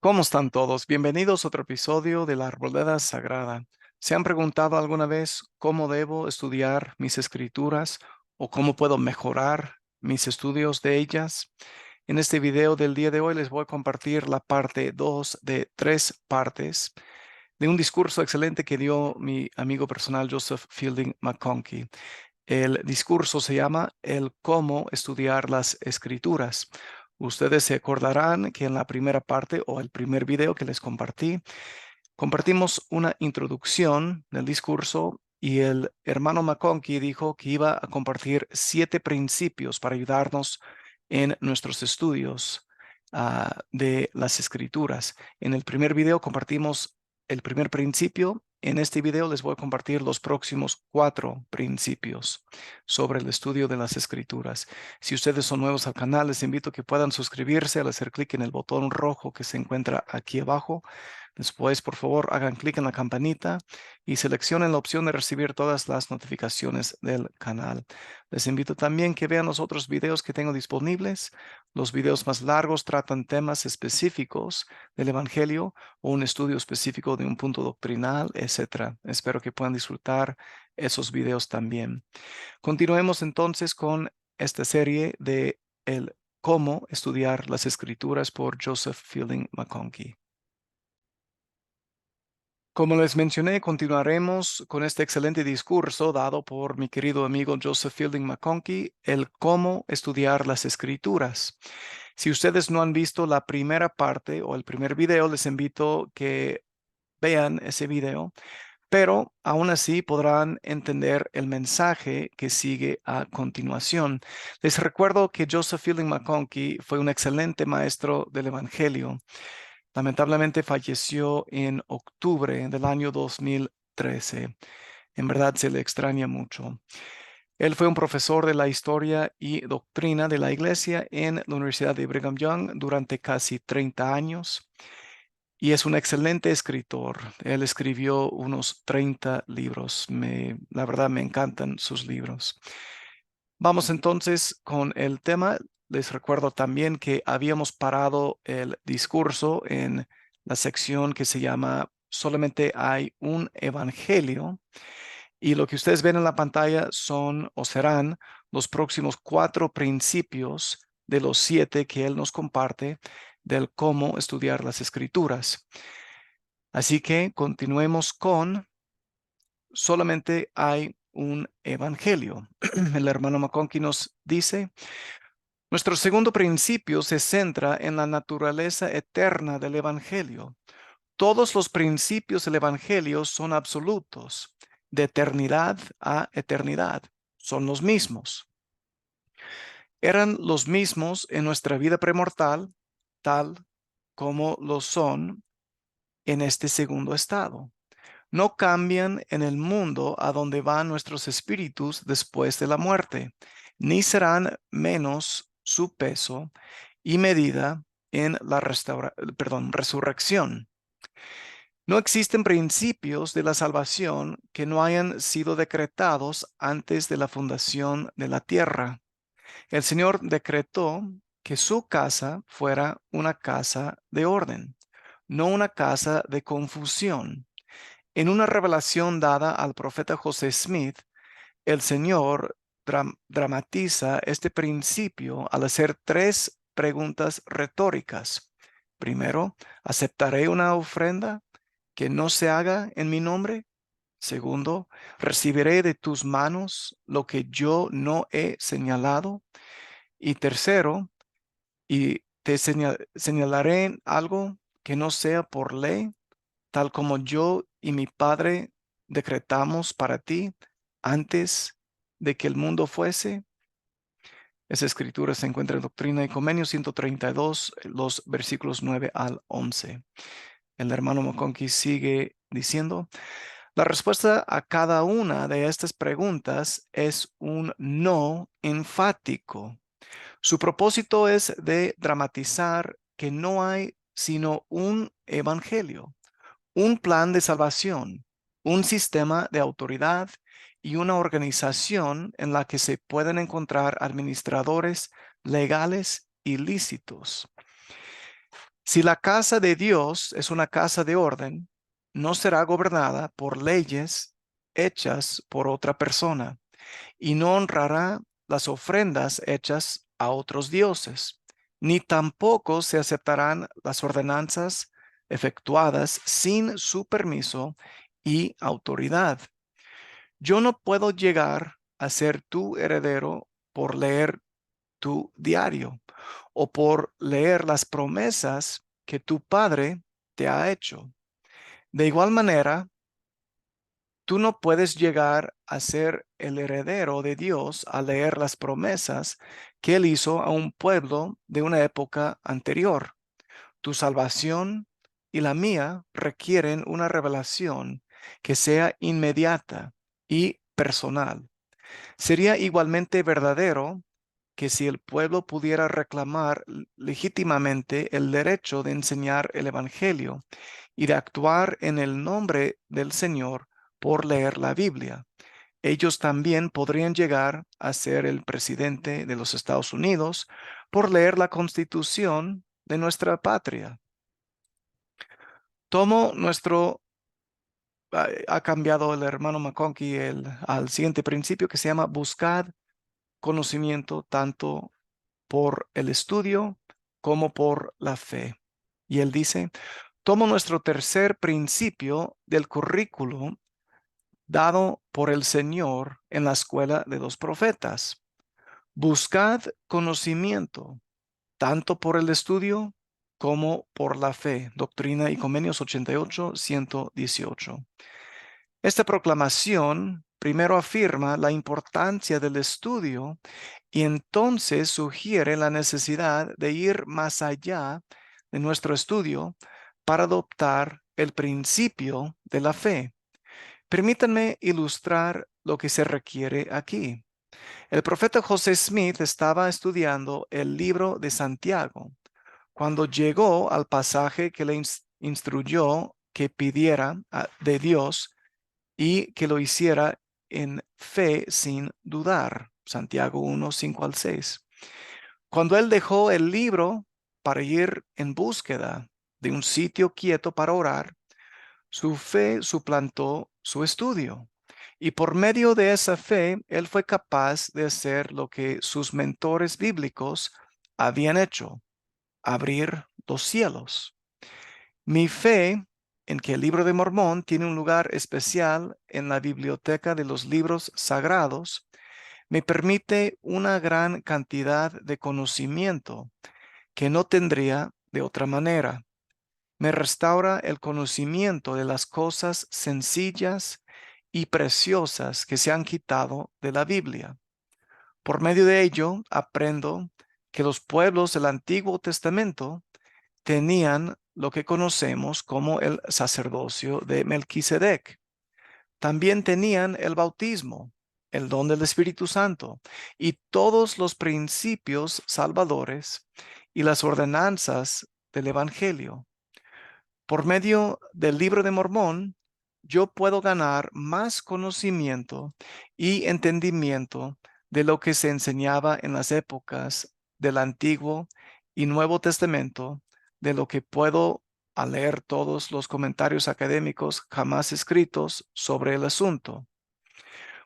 ¿Cómo están todos? Bienvenidos a otro episodio de la Arboleda Sagrada. ¿Se han preguntado alguna vez cómo debo estudiar mis escrituras o cómo puedo mejorar mis estudios de ellas? En este video del día de hoy les voy a compartir la parte 2 de 3 partes de un discurso excelente que dio mi amigo personal Joseph Fielding McConkie. El discurso se llama El cómo estudiar las escrituras. Ustedes se acordarán que en la primera parte o el primer video que les compartí, compartimos una introducción del discurso y el hermano McConkie dijo que iba a compartir 7 principios para ayudarnos en nuestros estudios de las escrituras. En el primer video compartimos el primer principio. En este video les voy a compartir los próximos 4 principios sobre el estudio de las escrituras. Si ustedes son nuevos al canal, les invito a que puedan suscribirse al hacer clic en el botón rojo que se encuentra aquí abajo. Después, por favor, hagan clic en la campanita y seleccionen la opción de recibir todas las notificaciones del canal. Les invito también que vean los otros videos que tengo disponibles. Los videos más largos tratan temas específicos del Evangelio o un estudio específico de un punto doctrinal, etc. Espero que puedan disfrutar esos videos también. Continuemos entonces con esta serie de el cómo estudiar las escrituras por Joseph Fielding McConkie. Como les mencioné, continuaremos con este excelente discurso dado por mi querido amigo Joseph Fielding McConkie, el cómo estudiar las escrituras. Si ustedes no han visto la primera parte o el primer video, les invito que vean ese video, pero aún así podrán entender el mensaje que sigue a continuación. Les recuerdo que Joseph Fielding McConkie fue un excelente maestro del Evangelio. Lamentablemente falleció en octubre del año 2013. En verdad se le extraña mucho. Él fue un profesor de la historia y doctrina de la iglesia en la Universidad de Brigham Young durante casi 30 años y es un excelente escritor. Él escribió unos 30 libros. La verdad me encantan sus libros. Vamos entonces con el tema. Les recuerdo también que habíamos parado el discurso en la sección que se llama Solamente hay un evangelio. Y lo que ustedes ven en la pantalla son o serán los próximos 4 principios de los 7 que él nos comparte del cómo estudiar las escrituras. Así que continuemos con solamente hay un evangelio. El hermano McConkie nos dice, nuestro segundo principio se centra en la naturaleza eterna del evangelio. Todos los principios del evangelio son absolutos, de eternidad a eternidad. Son los mismos. Eran los mismos en nuestra vida premortal, tal como lo son en este segundo estado. No cambian en el mundo a donde van nuestros espíritus después de la muerte, ni serán menos su peso y medida en la resurrección. No existen principios de la salvación que no hayan sido decretados antes de la fundación de la tierra. El Señor decretó que su casa fuera una casa de orden, no una casa de confusión. En una revelación dada al profeta José Smith, el Señor dramatiza este principio al hacer 3 preguntas retóricas. Primero, ¿aceptaré una ofrenda que no se haga en mi nombre? Segundo, ¿recibiré de tus manos lo que yo no he señalado? Y tercero, ¿y te señalaré algo que no sea por ley, tal como yo y mi Padre decretamos para ti antes de que el mundo fuese? Esa escritura se encuentra en Doctrina y Convenios 132, los versículos 9 al 11. El hermano McConkie sigue diciendo, la respuesta a cada una de estas preguntas es un no enfático. Su propósito es de dramatizar que no hay sino un evangelio, un plan de salvación, un sistema de autoridad y una organización en la que se pueden encontrar administradores legales y lícitos. Si la casa de Dios es una casa de orden, no será gobernada por leyes hechas por otra persona y no honrará las ofrendas hechas a otros dioses, ni tampoco se aceptarán las ordenanzas efectuadas sin su permiso y autoridad. Yo no puedo llegar a ser tu heredero por leer tu diario o por leer las promesas que tu padre te ha hecho. De igual manera, tú no puedes llegar a ser el heredero de Dios al leer las promesas que Él hizo a un pueblo de una época anterior. Tu salvación y la mía requieren una revelación que sea inmediata y personal. Sería igualmente verdadero que si el pueblo pudiera reclamar legítimamente el derecho de enseñar el Evangelio y de actuar en el nombre del Señor por leer la Biblia, ellos también podrían llegar a ser el presidente de los Estados Unidos por leer la Constitución de nuestra patria. Tomo nuestro, ha cambiado el hermano McConkie al siguiente principio que se llama buscad conocimiento tanto por el estudio como por la fe. Y él dice, tomo nuestro tercer principio del currículo dado por el Señor en la escuela de los profetas. Buscad conocimiento, tanto por el estudio como por la fe. Doctrina y Convenios 88, 118. Esta proclamación primero afirma la importancia del estudio y entonces sugiere la necesidad de ir más allá de nuestro estudio para adoptar el principio de la fe. Permítanme ilustrar lo que se requiere aquí. El profeta José Smith estaba estudiando el libro de Santiago cuando llegó al pasaje que le instruyó que pidiera de Dios y que lo hiciera en fe sin dudar. Santiago 1, 5 al 6. Cuando él dejó el libro para ir en búsqueda de un sitio quieto para orar, su fe suplantó su estudio. Y por medio de esa fe, él fue capaz de hacer lo que sus mentores bíblicos habían hecho, abrir los cielos. Mi fe en que el libro de Mormón tiene un lugar especial en la biblioteca de los libros sagrados me permite una gran cantidad de conocimiento que no tendría de otra manera. Me restaura el conocimiento de las cosas sencillas y preciosas que se han quitado de la Biblia. Por medio de ello, aprendo que los pueblos del Antiguo Testamento tenían lo que conocemos como el sacerdocio de Melquisedec. También tenían el bautismo, el don del Espíritu Santo y todos los principios salvadores y las ordenanzas del Evangelio. Por medio del libro de Mormón, yo puedo ganar más conocimiento y entendimiento de lo que se enseñaba en las épocas del Antiguo y Nuevo Testamento, de lo que puedo al leer todos los comentarios académicos jamás escritos sobre el asunto.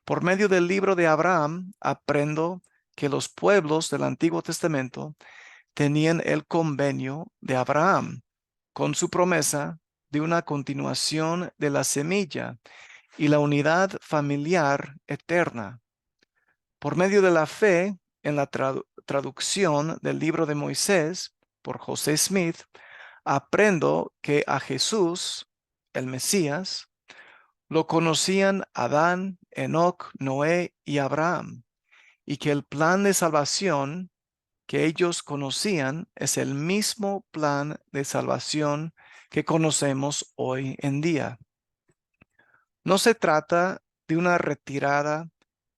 Por medio del libro de Abraham, aprendo que los pueblos del Antiguo Testamento tenían el convenio de Abraham con su promesa de una continuación de la semilla y la unidad familiar eterna. Por medio de la fe en la traducción del libro de Moisés por José Smith, aprendo que a Jesús, el Mesías, lo conocían Adán, Enoc, Noé y Abraham, y que el plan de salvación que ellos conocían es el mismo plan de salvación que conocemos hoy en día. No se trata de una retirada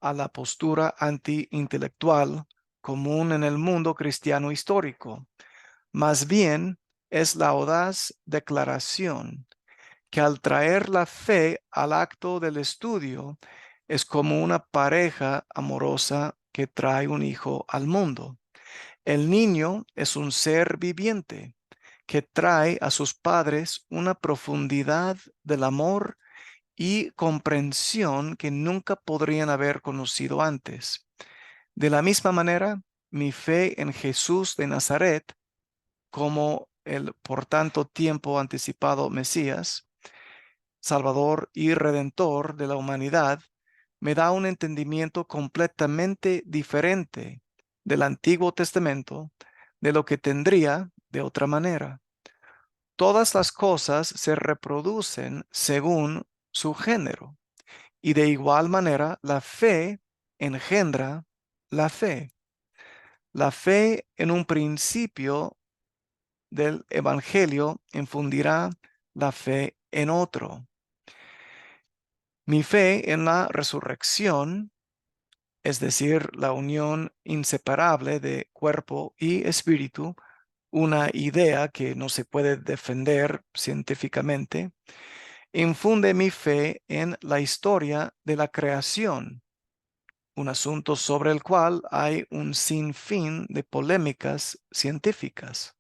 a la postura anti-intelectual común en el mundo cristiano histórico. Más bien es la audaz declaración que al traer la fe al acto del estudio es como una pareja amorosa que trae un hijo al mundo. El niño es un ser viviente que trae a sus padres una profundidad del amor y comprensión que nunca podrían haber conocido antes. De la misma manera, mi fe en Jesús de Nazaret, como el por tanto tiempo anticipado Mesías, Salvador y Redentor de la humanidad, me da un entendimiento completamente diferente del Antiguo Testamento de lo que tendría de otra manera. Todas las cosas se reproducen según su género, y de igual manera la fe engendra la fe. La fe en un principio del Evangelio infundirá la fe en otro. Mi fe en la resurrección, es decir, la unión inseparable de cuerpo y espíritu, una idea que no se puede defender científicamente, infunde mi fe en la historia de la creación, un asunto sobre el cual hay un sinfín de polémicas científicas.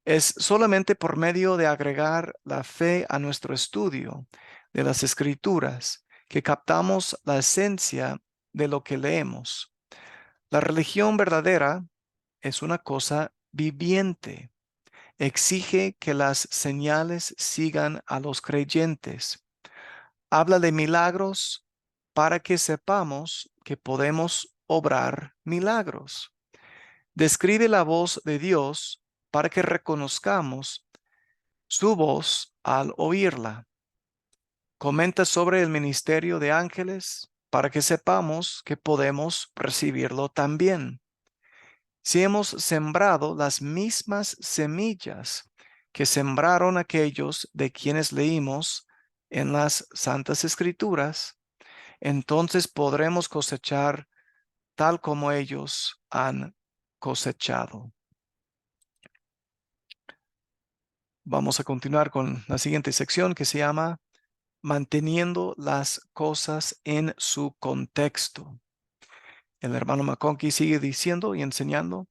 Es solamente por medio de agregar la fe a nuestro estudio de las Escrituras que captamos la esencia de lo que leemos. La religión verdadera es una cosa viviente. Exige que las señales sigan a los creyentes. Habla de milagros para que sepamos que podemos obrar milagros. Describe la voz de Dios para que reconozcamos su voz al oírla. Comenta sobre el ministerio de ángeles para que sepamos que podemos recibirlo también. Si hemos sembrado las mismas semillas que sembraron aquellos de quienes leímos en las Santas Escrituras, entonces podremos cosechar tal como ellos han cosechado. Vamos a continuar con la siguiente sección que se llama Manteniendo las cosas en su contexto. El hermano McConkie sigue diciendo y enseñando.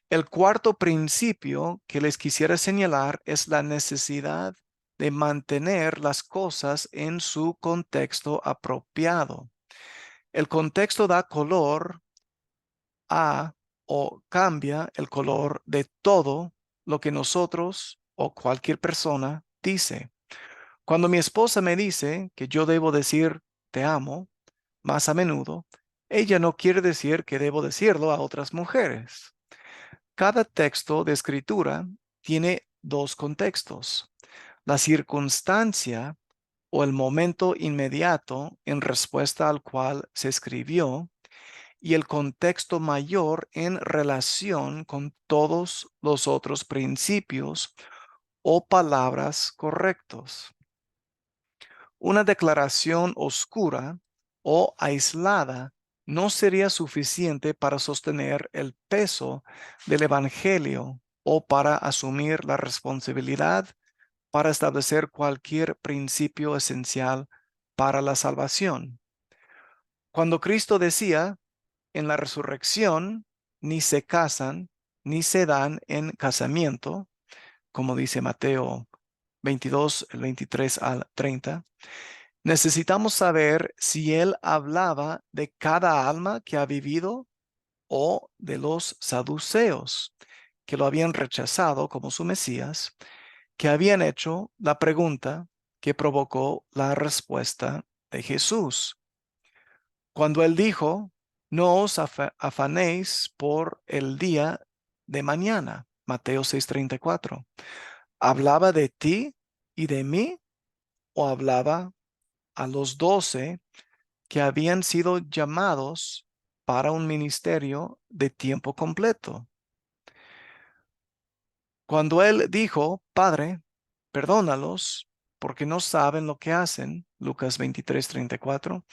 El cuarto principio que les quisiera señalar es la necesidad de mantener las cosas en su contexto apropiado. El contexto da color a o cambia el color de todo lo que nosotros o cualquier persona dice. Cuando mi esposa me dice que yo debo decir te amo más a menudo, ella no quiere decir que debo decirlo a otras mujeres. Cada texto de escritura tiene dos contextos: la circunstancia o el momento inmediato en respuesta al cual se escribió, y el contexto mayor en relación con todos los otros principios o palabras correctos. Una declaración oscura o aislada no sería suficiente para sostener el peso del Evangelio o para asumir la responsabilidad para establecer cualquier principio esencial para la salvación. Cuando Cristo decía, en la resurrección ni se casan ni se dan en casamiento, como dice Mateo 22, el 23 al 30, necesitamos saber si él hablaba de cada alma que ha vivido o de los saduceos, que lo habían rechazado como su Mesías, que habían hecho la pregunta que provocó la respuesta de Jesús. Cuando él dijo, no os afanéis por el día de mañana, Mateo 6:34, ¿hablaba de ti y de mí o hablaba a los 12 que habían sido llamados para un ministerio de tiempo completo? Cuando él dijo, Padre, perdónalos porque no saben lo que hacen, Lucas 23:34,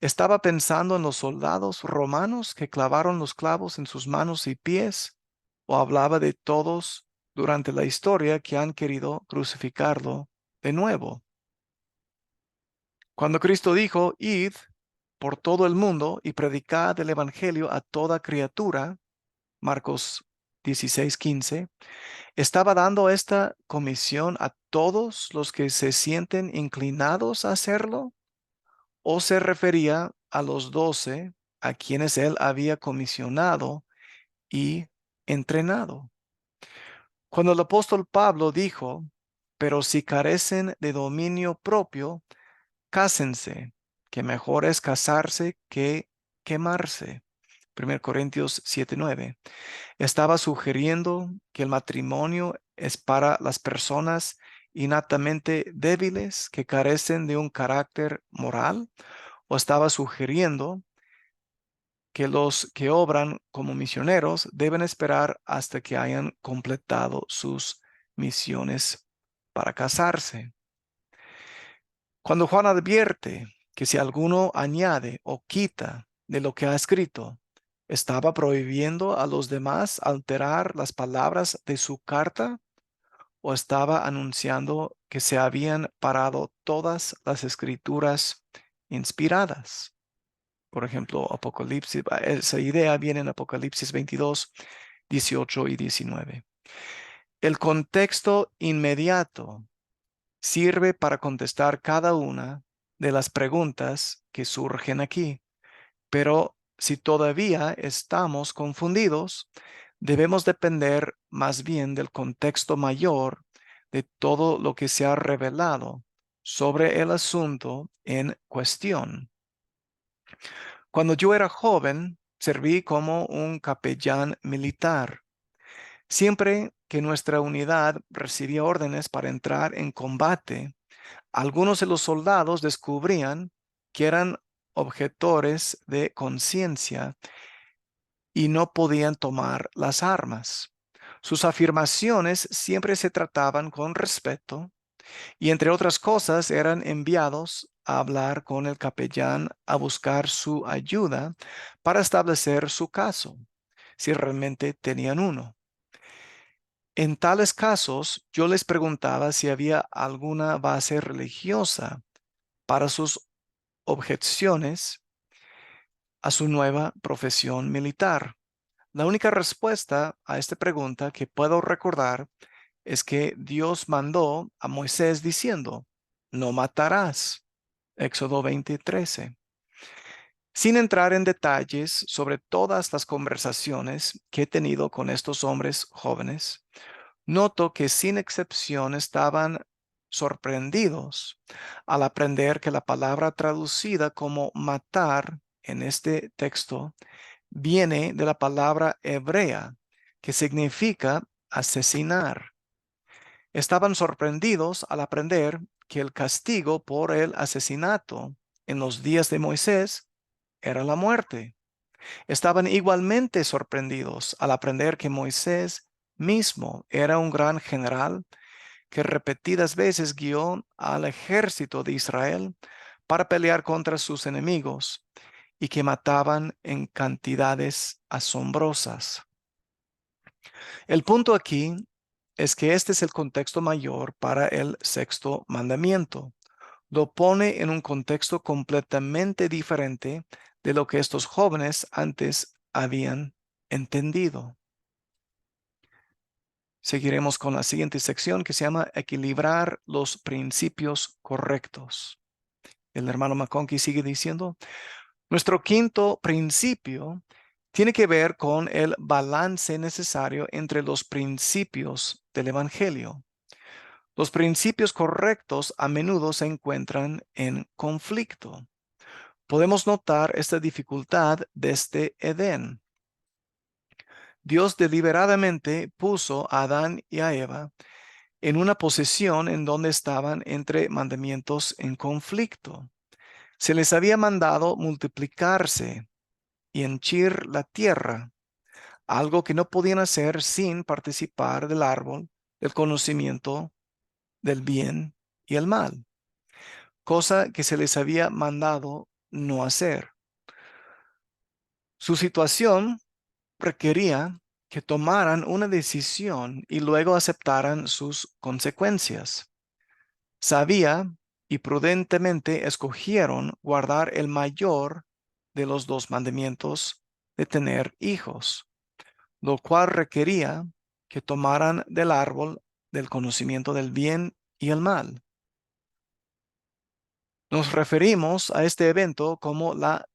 estaba pensando en los soldados romanos que clavaron los clavos en sus manos y pies, o hablaba de todos durante la historia que han querido crucificarlo de nuevo. Cuando Cristo dijo, id por todo el mundo y predicad el evangelio a toda criatura, Marcos 16:15, ¿estaba dando esta comisión a todos los que se sienten inclinados a hacerlo? ¿O se refería a los 12 a quienes él había comisionado y entrenado? Cuando el apóstol Pablo dijo, pero si carecen de dominio propio, cásense, que mejor es casarse que quemarse. 1 Corintios 7:9. Estaba sugiriendo que el matrimonio es para las personas innatamente débiles que carecen de un carácter moral, o estaba sugiriendo que los que obran como misioneros deben esperar hasta que hayan completado sus misiones para casarse. Cuando Juan advierte que si alguno añade o quita de lo que ha escrito, ¿estaba prohibiendo a los demás alterar las palabras de su carta o estaba anunciando que se habían parado todas las escrituras inspiradas? Por ejemplo, Apocalipsis, esa idea viene en Apocalipsis 22, 18 y 19. El contexto inmediato sirve para contestar cada una de las preguntas que surgen aquí. Pero si todavía estamos confundidos, debemos depender más bien del contexto mayor de todo lo que se ha revelado sobre el asunto en cuestión. Cuando yo era joven, serví como un capellán militar. Siempre que nuestra unidad recibía órdenes para entrar en combate, algunos de los soldados descubrían que eran objetores de conciencia y no podían tomar las armas. Sus afirmaciones siempre se trataban con respeto y, entre otras cosas, eran enviados a hablar con el capellán a buscar su ayuda para establecer su caso, si realmente tenían uno. En tales casos, yo les preguntaba si había alguna base religiosa para sus objeciones a su nueva profesión militar. La única respuesta a esta pregunta que puedo recordar es que Dios mandó a Moisés diciendo, no matarás. Éxodo 20:13. Sin entrar en detalles sobre todas las conversaciones que he tenido con estos hombres jóvenes, noto que sin excepción estaban sorprendidos al aprender que la palabra traducida como matar en este texto viene de la palabra hebrea que significa asesinar. Estaban sorprendidos al aprender que el castigo por el asesinato en los días de Moisés era la muerte. Estaban igualmente sorprendidos al aprender que Moisés mismo era un gran general que repetidas veces guió al ejército de Israel para pelear contra sus enemigos y que mataban en cantidades asombrosas. El punto aquí es que este es el contexto mayor para el sexto mandamiento. Lo pone en un contexto completamente diferente de lo que estos jóvenes antes habían entendido. Seguiremos con la siguiente sección que se llama Equilibrar los principios correctos. El hermano McConkie sigue diciendo, nuestro quinto principio tiene que ver con el balance necesario entre los principios del Evangelio. Los principios correctos a menudo se encuentran en conflicto. Podemos notar esta dificultad desde Edén. Dios deliberadamente puso a Adán y a Eva en una posición en donde estaban entre mandamientos en conflicto. Se les había mandado multiplicarse y henchir la tierra, algo que no podían hacer sin participar del árbol del conocimiento del bien y el mal, cosa que se les había mandado no hacer. Su situación requería que tomaran una decisión y luego aceptaran sus consecuencias. Sabía y prudentemente escogieron guardar el mayor de los dos mandamientos de tener hijos. lo cual requería que tomaran del árbol del conocimiento del bien y el mal. Nos referimos a este evento como la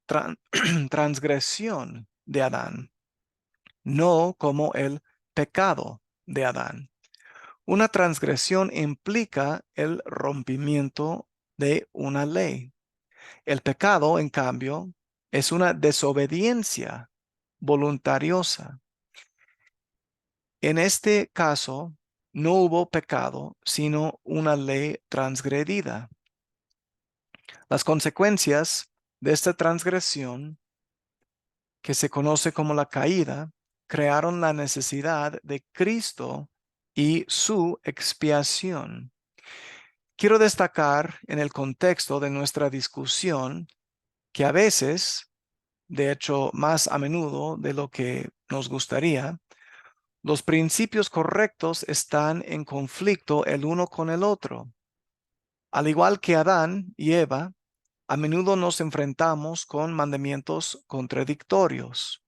transgresión de Adán, no como el pecado de Adán. Una transgresión implica el rompimiento de una ley. El pecado, en cambio, es una desobediencia voluntariosa. En este caso, no hubo pecado, sino una ley transgredida. Las consecuencias de esta transgresión, que se conoce como la caída, crearon la necesidad de Cristo y su expiación. Quiero destacar en el contexto de nuestra discusión que a veces, de hecho más a menudo de lo que nos gustaría, los principios correctos están en conflicto el uno con el otro. Al igual que Adán y Eva, a menudo nos enfrentamos con mandamientos contradictorios.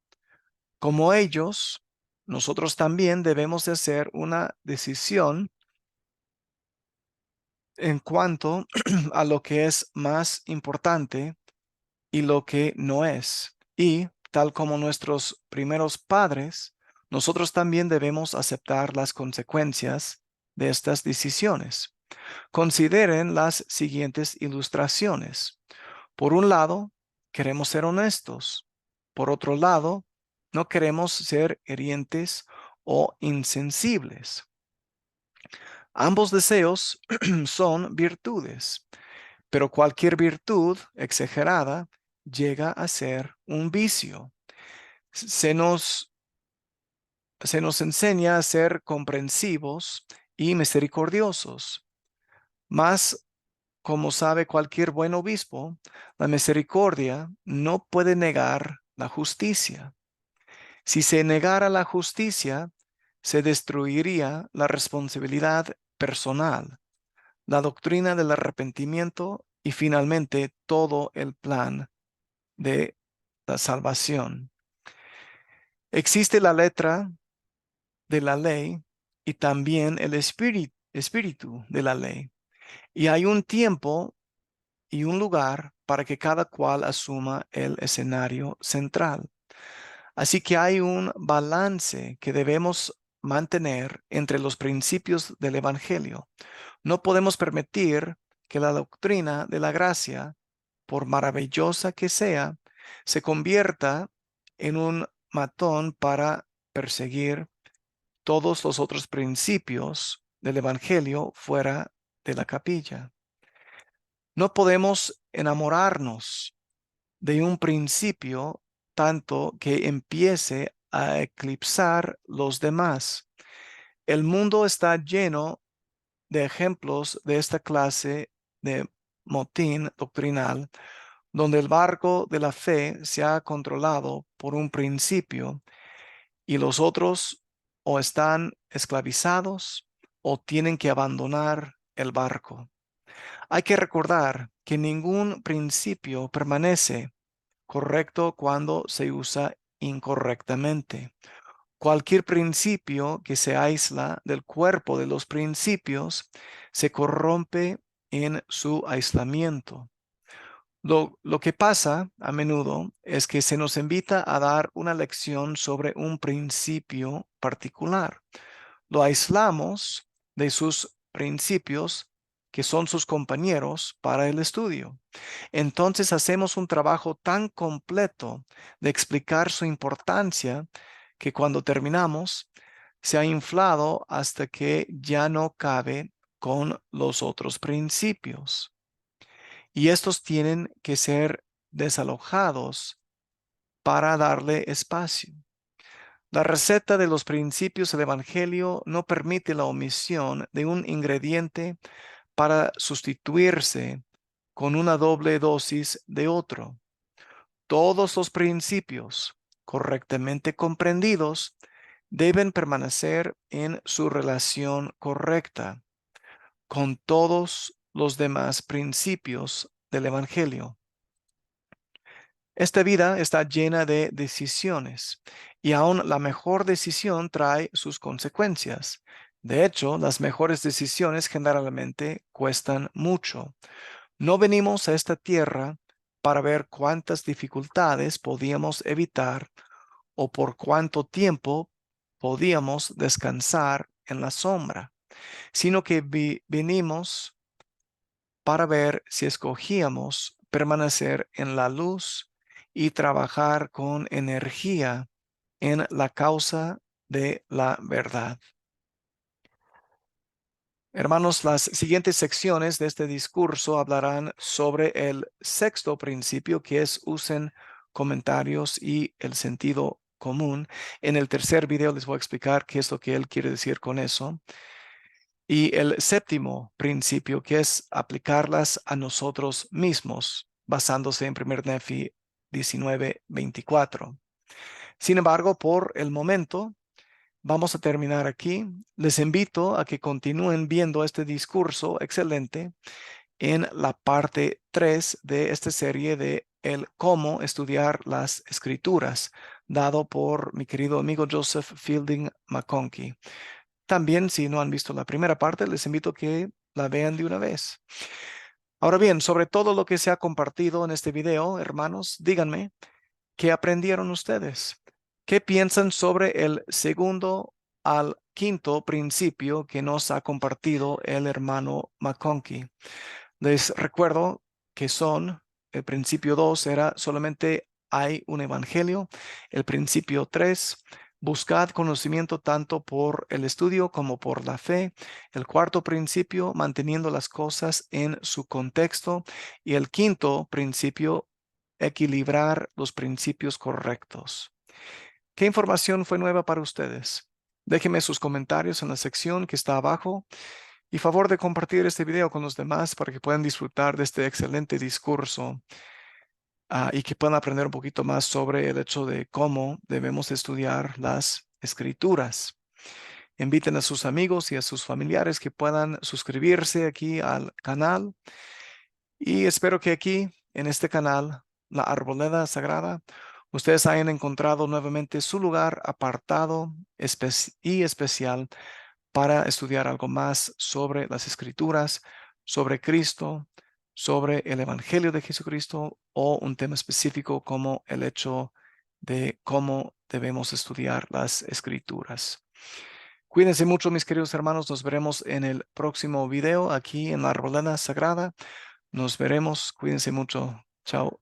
Como ellos, nosotros también debemos de hacer una decisión en cuanto a lo que es más importante y lo que no es. Y tal como nuestros primeros padres, nosotros también debemos aceptar las consecuencias de estas decisiones. Consideren las siguientes ilustraciones. Por un lado, queremos ser honestos. Por otro lado, no queremos ser hirientes o insensibles. Ambos deseos son virtudes, pero cualquier virtud exagerada llega a ser un vicio. Se nos, se nos enseña a ser comprensivos y misericordiosos. Mas, como sabe cualquier buen obispo, la misericordia no puede negar la justicia. Si se negara la justicia, se destruiría la responsabilidad personal, la doctrina del arrepentimiento y finalmente todo el plan de la salvación. Existe la letra de la ley y también el espíritu de la ley. Y hay un tiempo y un lugar para que cada cual asuma el escenario central. Así que hay un balance que debemos mantener entre los principios del Evangelio. No podemos permitir que la doctrina de la gracia, por maravillosa que sea, se convierta en un matón para perseguir todos los otros principios del Evangelio fuera de la capilla. No podemos enamorarnos de un principio tanto que empiece a eclipsar los demás. El mundo está lleno de ejemplos de esta clase de motín doctrinal, donde el barco de la fe se ha controlado por un principio y los otros o están esclavizados o tienen que abandonar el barco. Hay que recordar que ningún principio permanece correcto cuando se usa incorrectamente. Cualquier principio que se aísla del cuerpo de los principios se corrompe en su aislamiento. Lo que pasa a menudo es que se nos invita a dar una lección sobre un principio particular. Lo aislamos de sus principios, que son sus compañeros para el estudio. Entonces hacemos un trabajo tan completo de explicar su importancia que cuando terminamos se ha inflado hasta que ya no cabe con los otros principios. Y estos tienen que ser desalojados para darle espacio. La receta de los principios del Evangelio no permite la omisión de un ingrediente para sustituirse con una doble dosis de otro. Todos los principios correctamente comprendidos deben permanecer en su relación correcta con todos los demás principios del Evangelio. Esta vida está llena de decisiones y aún la mejor decisión trae sus consecuencias. De hecho, las mejores decisiones generalmente cuestan mucho. No venimos a esta tierra para ver cuántas dificultades podíamos evitar o por cuánto tiempo podíamos descansar en la sombra, sino que venimos para ver si escogíamos permanecer en la luz y trabajar con energía en la causa de la verdad. Hermanos, las siguientes secciones de este discurso hablarán sobre el sexto principio, que es usen comentarios y el sentido común. En el tercer video les voy a explicar qué es lo que él quiere decir con eso. Y el séptimo principio, que es aplicarlas a nosotros mismos, basándose en 1 Nefi 19:24. Sin embargo, por el momento, vamos a terminar aquí. Les invito a que continúen viendo este discurso excelente en la parte 3 de esta serie de el cómo estudiar las escrituras, dado por mi querido amigo Joseph Fielding McConkie. También, si no han visto la primera parte, les invito a que la vean de una vez. Ahora bien, sobre todo lo que se ha compartido en este video, hermanos, díganme, ¿qué aprendieron ustedes? ¿Qué piensan sobre el segundo al quinto principio que nos ha compartido el hermano McConkie? Les recuerdo que son, el principio 2 era solamente hay un evangelio. El principio 3, buscad conocimiento tanto por el estudio como por la fe. El cuarto principio, manteniendo las cosas en su contexto. Y el quinto principio, equilibrar los principios correctos. ¿Qué información fue nueva para ustedes? Déjenme sus comentarios en la sección que está abajo. Y favor de compartir este video con los demás para que puedan disfrutar de este excelente discurso y que puedan aprender un poquito más sobre el hecho de cómo debemos estudiar las escrituras. Inviten a sus amigos y a sus familiares que puedan suscribirse aquí al canal y espero que aquí en este canal, La Arboleda Sagrada, ustedes hayan encontrado nuevamente su lugar apartado y especial para estudiar algo más sobre las escrituras, sobre Cristo, sobre el Evangelio de Jesucristo o un tema específico como el hecho de cómo debemos estudiar las escrituras. Cuídense mucho, mis queridos hermanos. Nos veremos en el próximo video aquí en la Arboleda Sagrada. Nos veremos. Cuídense mucho. Chao.